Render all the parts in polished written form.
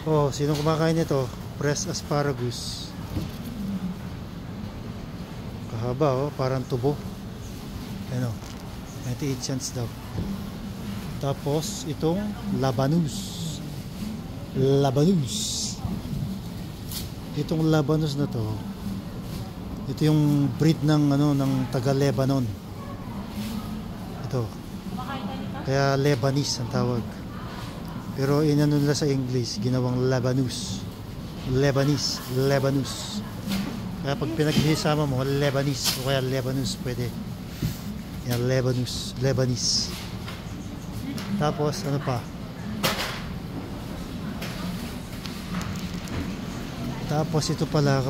Oh, sino kumakain nito? Pressed asparagus. Kahaba oh, parang tubo. Ano, 98 cents daw. Tapos itong labanus. Labanus. Itong labanus na to, ito yung breed ng ano, ng taga Lebanon. Ito. Kaya Lebanese ang tawag. Pero inano nila sa English, ginawang Labanus. Lebanese, Lebanus. Kaya pag pinagsama mo, Lebanese o kaya Lebanus pwede. Yan, Lebanus, Lebanese. Tapos ano pa? Tapos ito pala,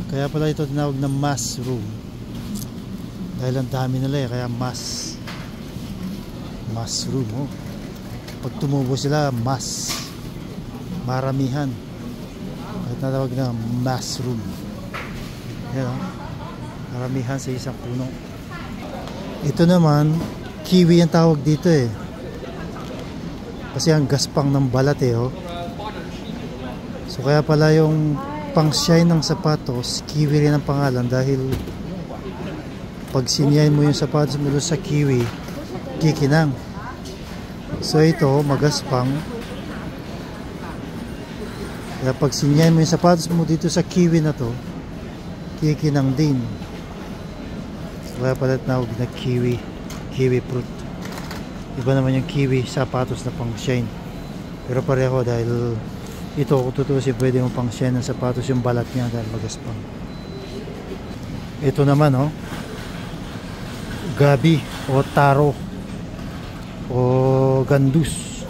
kaya pala ito tinawag na mushroom. Dahil ang dami nila kaya mushroom oh. Pag tumubo sila, maramihan. Kaya tinatawag na mushroom. Yan oh. Maramihan sa isang puno. Ito naman, kiwi ang tawag dito eh. Kasi ang gaspang ng balat eh oh. So kaya pala yung pang shine ng sapatos, kiwi rin ang pangalan dahil pag sinyayin mo yung sapatos mo sa kiwi, kikinang. So ito, magaspang. Kaya pag sinyayin mo yung sapatos mo dito sa kiwi na to, kikinang din. So kaya pala tinawag na kiwi fruit. Iba naman yung kiwi sapatos na pang shine. Pero pareho dahil ito kung tutusin pwede mo pang shine ng sapatos yung balat niya dahil magaspang. Ito naman oh, gabi o taro o gandus.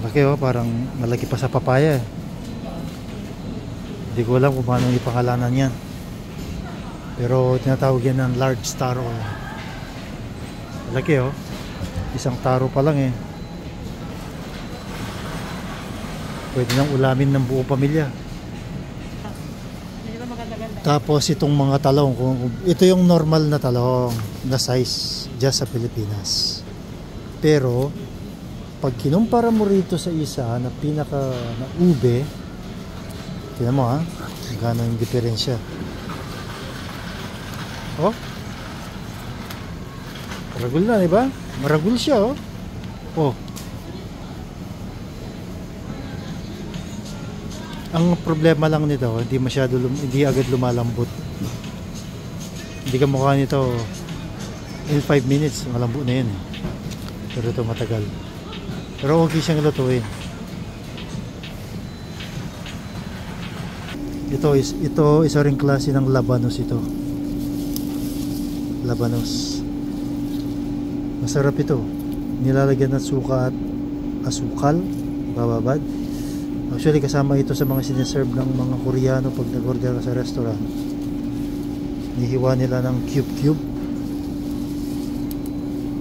Laki oh, parang malaki pa sa papaya eh. Hindi ko alam kung paano ipangalanan yan, pero tinatawag yan ng large taro eh. Laki oh, isang taro pa lang eh. Pwede nang ulamin ng buong pamilya. Tapos itong mga talong, ito yung normal na talong na size dyan sa Pilipinas. Pero pag kinumpara mo rito sa isa na pinaka na ube, tingnan mo ha, gano'n yung diferensya. Oh, maragul na, diba? Maragul siya oh. Oh, ang problema lang nito, hindi agad lumalambot. Hindi ka mukha nito in 5 minutes, malambot na yun eh. Pero ito matagal. Pero okay siyang lutuin. Ito isa ring klase ng labanus ito. Labanus. Masarap ito. Nilalagyan ng suka at asukal, bababad. Actually kasama ito sa mga siniserve ng mga Koreano pag nag-order ka sa restaurant. Nihiwa nila ng cube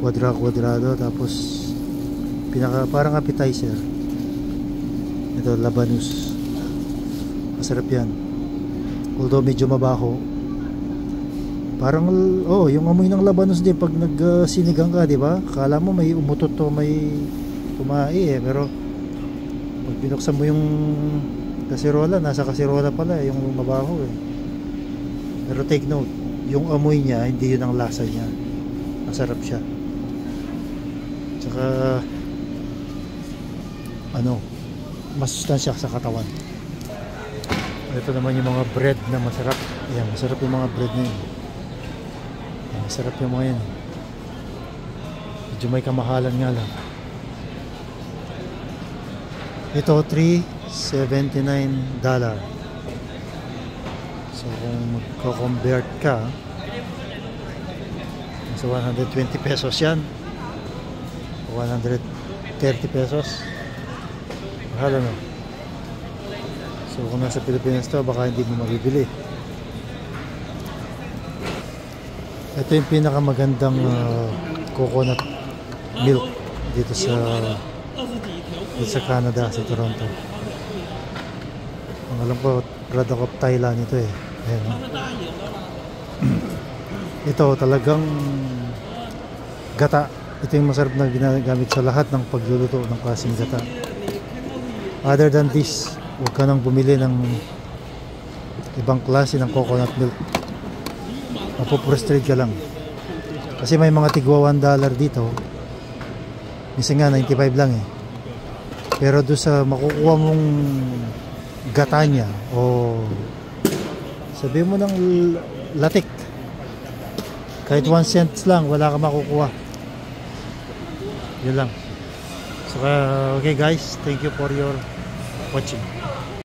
quadrado, tapos parang appetizer. Ito labanus, masarap yan, although medyo mabaho. Parang oh, yung amoy ng labanus din pag nagsinigang ka, di ba? Akala mo may umutot to, may kumain eh, pero pag binuksan mo yung kasirola, nasa kasirola pala yung mabaho eh. Pero take note, yung amoy niya hindi yun ang lasa niya, masarap siya. Tsaka ano, masustansya sa katawan. Ito naman yung mga bread na masarap. Ayan, masarap yung mga bread na yun. Ayan, masarap yung mga yan. Medyo may kamahalan nga lang. Ito $3.79. So kung magko-convert ka, nasa 120 pesos yan, 130 pesos. Mahal ano. So kung nasa Pilipinas to, baka hindi mo mabibili. Ito yung pinakamagandang coconut milk dito sa Canada, sa Toronto. Ang alam ko, product of Thailand ito eh. Ayan, no? Ito talagang gata. Ito yung masarap na ginagamit sa lahat ng pagluluto ng klaseng gata. Other than this, huwag ka nang bumili ng ibang klase ng coconut milk. Mapuprostrate ka lang. Kasi may mga tigwa $1 dito. Minsan nga 95 lang eh. Pero doon sa makukuha mong gata niya o sabihin mo ng latik, kahit 1 cent lang, wala ka makukuha. Yun lang. So, okay guys, thank you for your watching.